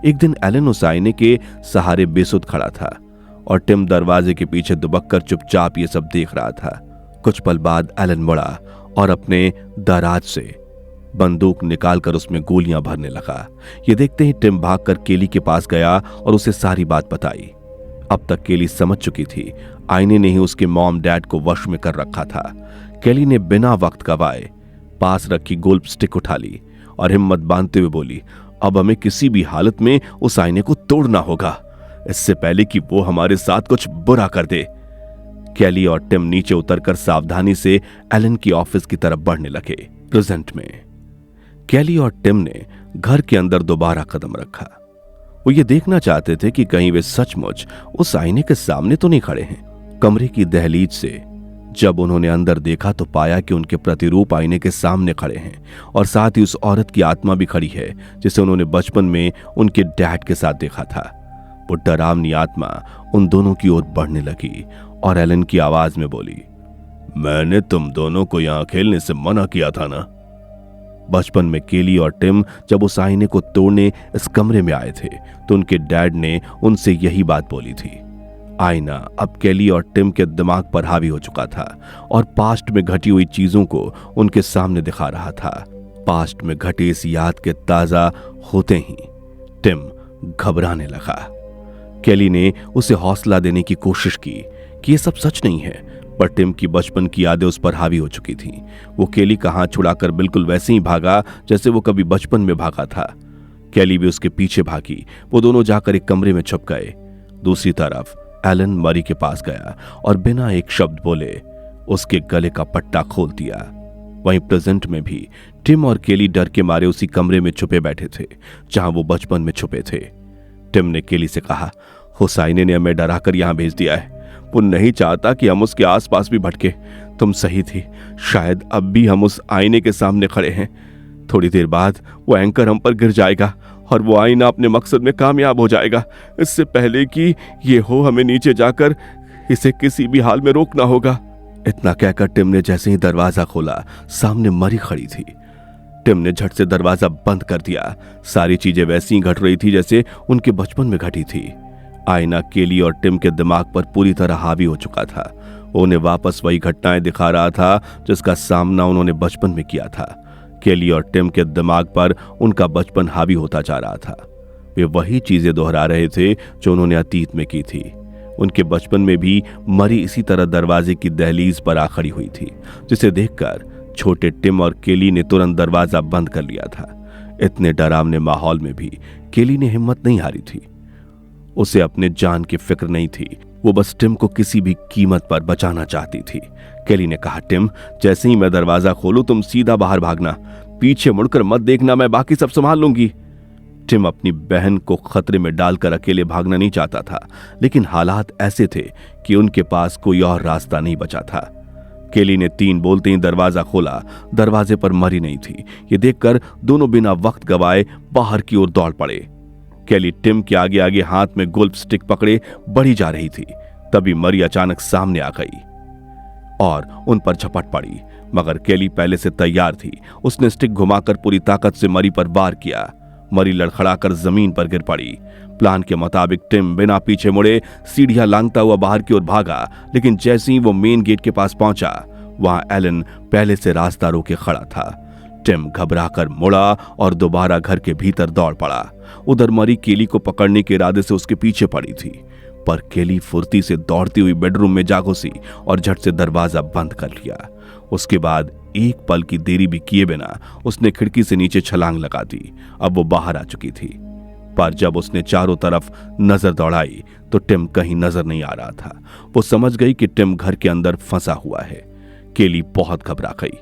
A: एक दिन एलन उस आईने के सहारे बेसुध खड़ा था और टिम दरवाजे के पीछे दुबककर चुपचाप ये सब देख रहा था। कुछ पल बाद एलन मुड़ा और अपने दराज से बंदूक निकालकर उसमें गोलियां भरने लगा। ये देखते ही टिम भागकर केली के पास गया और उसे सारी बात बताई। अब तक केली समझ चुकी थी, आईने ने ही उसके मॉम डैड को वश में कर रखा था। केली ने बिना वक्त गवाए पास रखी गोल्फ स्टिक उठा ली और हिम्मत बांधते हुए बोली, अब हमें किसी भी हालत में उस आईने को तोड़ना होगा, इससे पहले कि वो हमारे साथ कुछ बुरा कर दे। केली और टिम नीचे उतरकर सावधानी से एलन की ऑफिस की तरफ बढ़ने लगे। प्रेजेंट में केली और टिम ने घर के अंदर दोबारा कदम रखा। वो ये देखना चाहते थे कि कहीं वे सचमुच उस आईने के सामने तो नहीं खड़े हैं। कमरे की दहलीज से जब उन्होंने अंदर देखा तो पाया कि उनके प्रतिरूप आईने के सामने खड़े हैं और साथ ही उस औरत की आत्मा भी खड़ी है जिसे उन्होंने बचपन में उनके डैड के साथ देखा था। वो डरावनी आत्मा उन दोनों की ओर बढ़ने लगी और एलन की आवाज में बोली, मैंने तुम दोनों को यहां खेलने से मना किया था ना। बचपन में केली और टिम जब उस आईने को तोड़ने इस कमरे में आए थे तो उनके डैड ने उनसे यही बात बोली थी। आईना अब केली और टिम के दिमाग पर हावी हो चुका था और पास्ट में घटी हुई चीजों को उनके सामने दिखा रहा था। पास्ट में घटी इस याद के ताजा होते ही टिम घबराने लगा। केली ने उसे हौसला देने की कोशिश की कि यह सब सच नहीं है, पर टिम की बचपन की यादें उस पर हावी हो चुकी थीं। वो केली का हाथ छुड़ाकर बिल्कुल वैसे ही भागा जैसे वो कभी बचपन में भागा था। केली भी उसके पीछे भागी। वो दोनों जाकर एक कमरे में छुप गए। दूसरी तरफ एलन मरी के पास गया और बिना एक शब्द बोले उसके गले का पट्टा खोल दिया। वहीं प्रेजेंट में भी टिम और केली डर के मारे उसी कमरे में छुपे बैठे थे जहां वो बचपन में छुपे थे। टिम ने केली से कहा, हुसैन ने हमें डराकर यहां भेज दिया है, वो नहीं चाहता कि हम उसके आसपास भी भटके। तुम सही थी, शायद अब भी हम उस आईने के सामने खड़े हैं। थोड़ी देर बाद वो एंकर हम पर गिर जाएगा और वो आईना अपने मकसद में कामयाब हो जाएगा। इससे पहले कि ये हो हमें नीचे जाकर इसे किसी भी हाल में रोकना होगा। इतना कहकर टिम ने जैसे ही दरवाजा खोला सामने मरी खड़ी थी। टिम ने झट से दरवाजा बंद कर दिया। सारी चीजें वैसी ही घट रही थी जैसे उनके बचपन में घटी थी। आईना केली और टिम के दिमाग पर पूरी तरह हावी हो चुका था। उन्हें वापस वही घटनाएं दिखा रहा था जिसका सामना उन्होंने बचपन में किया था। केली और टिम के दिमाग पर उनका बचपन हावी होता जा रहा था। वे वही चीजें दोहरा रहे थे जो उन्होंने अतीत में की थी। उनके बचपन में भी मरी इसी तरह दरवाजे की दहलीज पर आ खड़ी हुई थी, जिसे देखकर छोटे टिम और केली ने तुरंत दरवाजा बंद कर लिया था। इतने डरावने माहौल में भी केली ने हिम्मत नहीं हारी थी। उसे अपने जान की फिक्र नहीं थी, वो बस टिम को किसी भी कीमत पर बचाना चाहती थी। केली ने कहा, टिम, जैसे ही मैं दरवाजा खोलूं तुम सीधा बाहर भागना, पीछे मुड़कर मत देखना, मैं बाकी सब संभाल लूंगी। टिम अपनी बहन को खतरे में डालकर अकेले भागना नहीं चाहता था, लेकिन हालात ऐसे थे कि उनके पास कोई और रास्ता नहीं बचा था। केली ने 3 बोलते ही दरवाजा खोला। दरवाजे पर मरी नहीं थी। ये देखकर दोनों बिना वक्त गवाए बाहर की ओर दौड़ पड़े। केली टिम के आगे आगे हाथ में गोल्फ स्टिक पकड़े बढ़ी जा रही थी। तभी मरी अचानक सामने आ गई और उन पर झपट पड़ी, मगर केली पहले से तैयार थी। उसने स्टिक घुमाकर पूरी ताकत से मरी पर वार किया। मरी लड़खड़ाकर जमीन पर गिर पड़ी। प्लान के मुताबिक टिम बिना पीछे मुड़े सीढ़ियां लांघता हुआ बाहर की ओर भागा, लेकिन जैसे ही वो मेन गेट के पास पहुंचा, वहां एलन पहले से रास्ता रोके खड़ा था। टिम घबराकर मुड़ा और दोबारा घर के भीतर दौड़ पड़ा। उधर मरी केली को पकड़ने के इरादे से उसके पीछे पड़ी थी, पर केली फुर्ती से दौड़ती हुई बेडरूम में जा घुसी और झट से दरवाजा बंद कर लिया। उसके बाद एक पल की देरी भी किए बिना उसने खिड़की से नीचे छलांग लगा दी। अब वो बाहर आ चुकी थी, पर जब उसने चारों तरफ नजर दौड़ाई तो टिम कहीं नजर नहीं आ रहा था। वो समझ गई कि टिम घर के अंदर फंसा हुआ है। केली बहुत घबरा गई।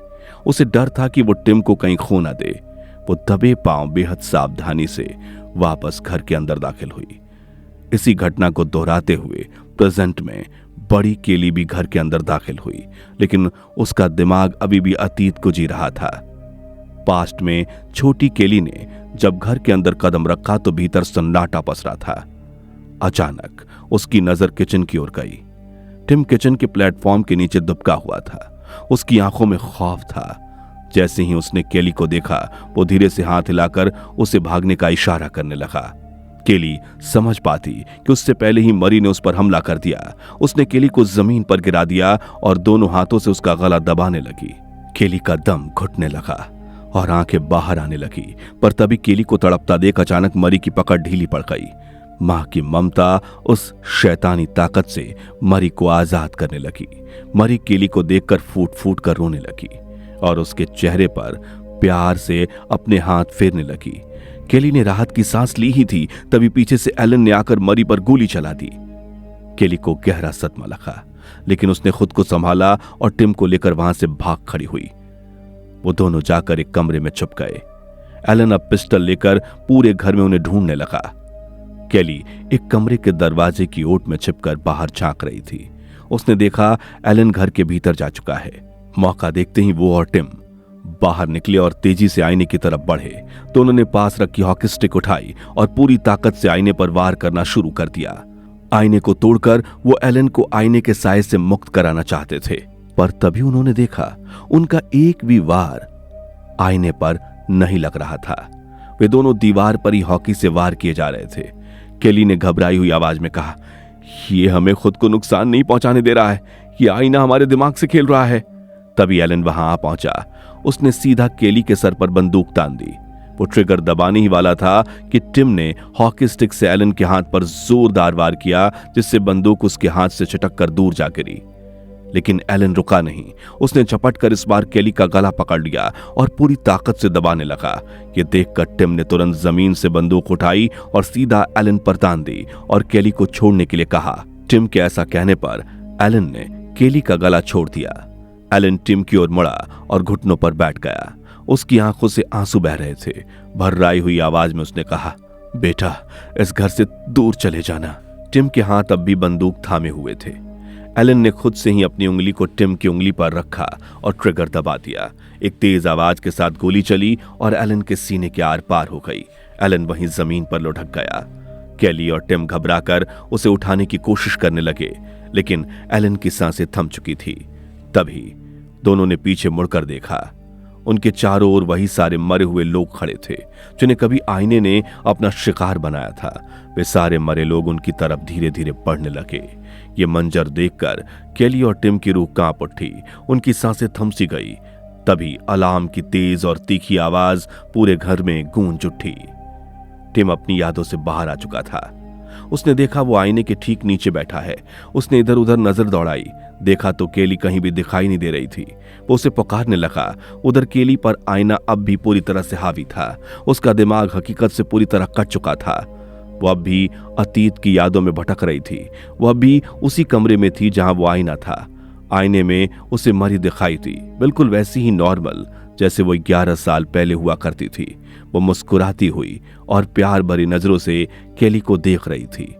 A: उसे डर था कि वो टिम को कहीं खो न दे। वो दबे पांव बेहद सावधानी से वापस घर के अंदर दाखिल हुई। इसी घटना को दोहराते हुए प्रेजेंट में बड़ी केली भी घर के अंदर दाखिल हुई, लेकिन उसका दिमाग अभी भी अतीत को जी रहा था। पास्ट में छोटी केली ने जब घर के अंदर कदम रखा तो भीतर सन्नाटा पसरा था। अचानक उसकी नजर किचन की ओर गई। टिम किचन के प्लेटफॉर्म के नीचे दुबका हुआ था। उसकी आंखों में खौफ था। जैसे ही उसने केली को देखा, वो धीरे से हाथ हिलाकर उसे भागने का इशारा करने लगा। केली समझ पाती कि उससे पहले ही मरी ने उस पर हमला कर दिया। उसने केली को जमीन पर गिरा दिया और दोनों हाथों से उसका गला दबाने लगी। केली का दम घुटने लगा और आंखें बाहर आने लगी, पर तभी केली को तड़पता देख अचानक मरी की पकड़ ढीली पड़ गई। मां की ममता उस शैतानी ताकत से मरी को आजाद करने लगी। मरी केली को देखकर फूट फूट कर रोने लगी और उसके चेहरे पर प्यार से अपने हाथ फेरने लगी। केली ने राहत की सांस ली ही थी, तभी पीछे से एलन ने आकर मरी पर गोली चला दी। केली को गहरा सदमा लगा, लेकिन उसने खुद को संभाला और टिम को लेकर वहां से भाग खड़ी हुई। वो दोनों जाकर एक कमरे में छुप गए। एलन अब पिस्टल लेकर पूरे घर में उन्हें ढूंढने लगा। केली एक कमरे के दरवाजे की ओट में छिपकर बाहर झांक रही थी। उसने देखा एलन घर के भीतर जा चुका है। मौका देखते ही वो और टिम बाहर निकले और तेजी से आईने की तरफ बढ़े। तो उन्होंने पास रखी हॉकी स्टिक उठाई और पूरी ताकत से आईने पर वार करना शुरू कर दिया। आईने को तोड़कर वो एलन को आईने के साए से मुक्त कराना चाहते थे, पर तभी उन्होंने देखा उनका एक भी वार आईने पर नहीं लग रहा था। वे दोनों दीवार पर ही हॉकी से वार किए जा रहे थे। केली ने घबराई हुई आवाज में कहा, ये हमें खुद को नुकसान नहीं पहुंचाने दे रहा है, ये आईना हमारे दिमाग से खेल रहा है। तभी एलन वहां आ पहुंचा। उसने सीधा केली के सर पर बंदूक तान दी। वो ट्रिगर दबाने ही वाला था कि टिम ने हॉकी स्टिक से एलन के हाथ पर जोरदार वार किया, जिससे बंदूक उसके हाथ से छिटक कर दूर जा गिरी। लेकिन एलन रुका नहीं। उसने झपट कर इस बार केली का गला पकड़ लिया और पूरी ताकत से दबाने लगा। ये देखकर टिम ने तुरंत जमीन से बंदूक उठाई और सीधा एलन पर तान दी और केली को छोड़ने के लिए कहा। टिम के ऐसा कहने पर एलन ने केली का गला छोड़ दिया। एलन टिम की ओर मुड़ा और घुटनों पर बैठ गया। उसकी आंखों से आंसू बह रहे थे। भर्राई हुई आवाज में उसने कहा, बेटा, इस घर से दूर चले जाना। टिम के हाथ अब भी बंदूक थामे हुए थे। एलन ने खुद से ही अपनी उंगली को टिम की उंगली पर रखा और ट्रिगर दबा दिया। एक तेज आवाज के साथ गोली चली और एलन के सीने के आर पार हो गई। एलन वहीं जमीन पर लुढ़क गया। केली और टिम घबराकर उसे उठाने की कोशिश करने लगे, लेकिन एलन की सांसें थम चुकी थी। तभी दोनों ने पीछे मुड़कर देखा। उनके चारों ओर वही सारे मरे हुए लोग खड़े थे जिन्हें कभी आईने ने अपना शिकार बनाया था। वे सारे मरे लोग उनकी तरफ धीरे धीरे बढ़ने लगे। ये मंजर देखकर केली और टिम की रूह कांप उठी। उनकी सांसें थम सी गई। तभी अलार्म की तेज और तीखी आवाज पूरे घर में गूंज उठी। टिम अपनी यादों से बाहर आ चुका था। उसने देखा वो आईने के ठीक नीचे बैठा है। उसने इधर उधर नजर दौड़ाई, देखा तो केली कहीं भी दिखाई नहीं दे रही थी। वो उसे पुकारने लगा। उधर केली पर आईना अब भी पूरी तरह से हावी था। उसका दिमाग हकीकत से पूरी तरह कट चुका था। वो अब भी अतीत की यादों में भटक रही थी। वो अब भी उसी कमरे में थी जहां वो आईना था। आईने में उसे मरी दिखाई थी, बिल्कुल वैसी ही नॉर्मल जैसे वो 11 साल पहले हुआ करती थी। वो मुस्कुराती हुई और प्यार भरी नजरों से केली को देख रही थी।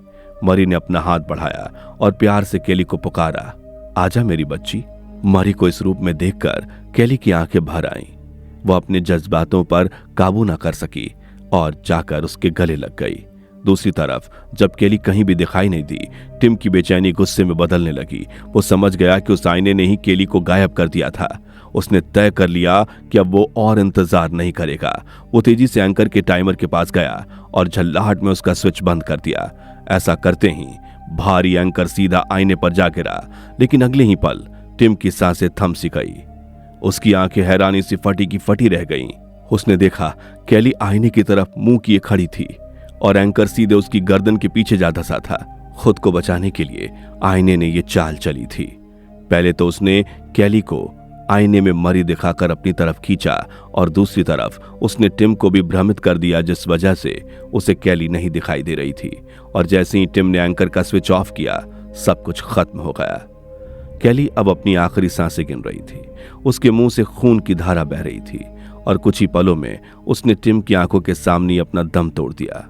A: मरी ने अपना हाथ बढ़ाया और प्यार से केली को पुकारा, आजा मेरी बच्ची। मरी को इस रूप में देखकर केली की आंखें भर आईं। वो अपने जज्बातों पर काबू न कर सकी और जाकर उसके गले लग गई। दूसरी तरफ जब केली कहीं भी दिखाई नहीं दी, टिम की बेचैनी गुस्से में बदलने लगी। वो समझ गया कि उस आईने ने ही केली को गायब कर दिया था। उसने तय कर लिया कि अब वो और इंतजार नहीं करेगा। वो तेजी से एंकर के टाइमर के पास गया और झल्लाहट में उसका स्विच बंद कर दिया। ऐसा करते ही भारी एंकर सीधा आईने पर जा गिरा, लेकिन अगले ही पल टिम की सांसें थम सी गई। उसकी आंखें हैरानी से फटी की फटी रह गईं। उसने देखा केली आईने की तरफ मुंह किए खड़ी थी और एंकर सीधे उसकी गर्दन के पीछे जा धंसा था। खुद को बचाने के लिए आईने ने यह चाल चली थी। पहले तो उसने केली को आईने में मरी दिखाकर अपनी तरफ खींचा और दूसरी तरफ उसने टिम को भी भ्रमित कर दिया, जिस वजह से उसे केली नहीं दिखाई दे रही थी। और जैसे ही टिम ने एंकर का स्विच ऑफ किया, सब कुछ खत्म हो गया। केली अब अपनी आखिरी सांसें गिन रही थी। उसके मुंह से खून की धारा बह रही थी और कुछ ही पलों में उसने टिम की आंखों के सामने अपना दम तोड़ दिया।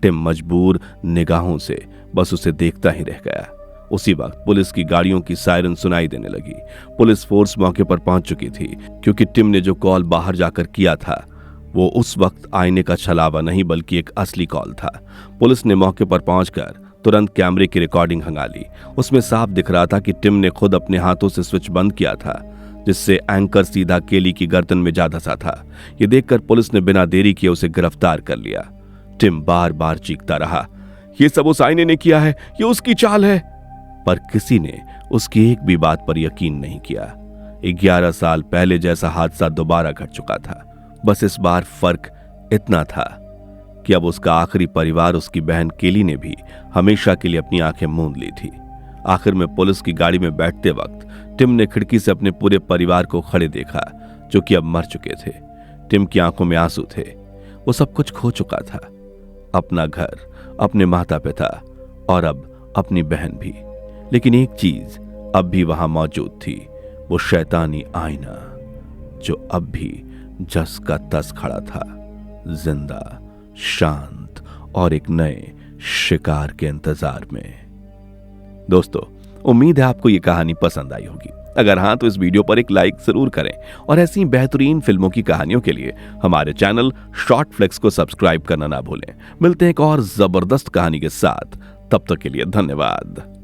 A: टिम मजबूर निगाहों से बस उसे देखता ही रह गया। उसी वक्त पुलिस की गाड़ियों की सायरन सुनाई देने लगी। पुलिस फोर्स मौके पर पहुंच चुकी थी, क्योंकि टिम ने जो कॉल बाहर जाकर किया था वो उस वक्त आईने का छलावा नहीं बल्कि एक असली कॉल था। पुलिस ने मौके पर पहुंचकर तुरंत कैमरे की रिकॉर्डिंग हंगाली। उसमें साफ दिख रहा था कि टिम ने खुद अपने हाथों से स्विच बंद किया था, जिससे एंकर सीधा केली की गर्दन में जा धंसा था। ये देखकर पुलिस ने बिना देरी किए उसे गिरफ्तार कर लिया। टिम बार बार चीखता रहा, ये सब उस आईने ने किया है, ये उसकी चाल है। पर किसी ने उसकी एक भी बात पर यकीन नहीं किया। 11 साल पहले जैसा हादसा दोबारा घट चुका था। बस इस बार फर्क इतना था कि अब उसका आखिरी परिवार, उसकी बहन केली ने भी हमेशा के लिए अपनी आंखें मूंद ली थी। आखिर में पुलिस की गाड़ी में बैठते वक्त टिम ने खिड़की से अपने पूरे परिवार को खड़े देखा, जो कि अब मर चुके थे। टिम की आंखों में आंसू थे। वो सब कुछ खो चुका था, अपना घर, अपने माता पिता और अब अपनी बहन भी। लेकिन एक चीज अब भी वहां मौजूद थी, वो शैतानी आईना, जो अब भी जस का तस खड़ा था, जिंदा, शांत और एक नए शिकार के इंतजार में। दोस्तों, उम्मीद है आपको ये कहानी पसंद आई होगी। अगर हाँ तो इस वीडियो पर एक लाइक जरूर करें और ऐसी बेहतरीन फिल्मों की कहानियों के लिए हमारे चैनल शॉर्ट फ्लिक्स को सब्सक्राइब करना ना भूलें। मिलते हैं एक और जबरदस्त कहानी के साथ, तब तक के लिए धन्यवाद।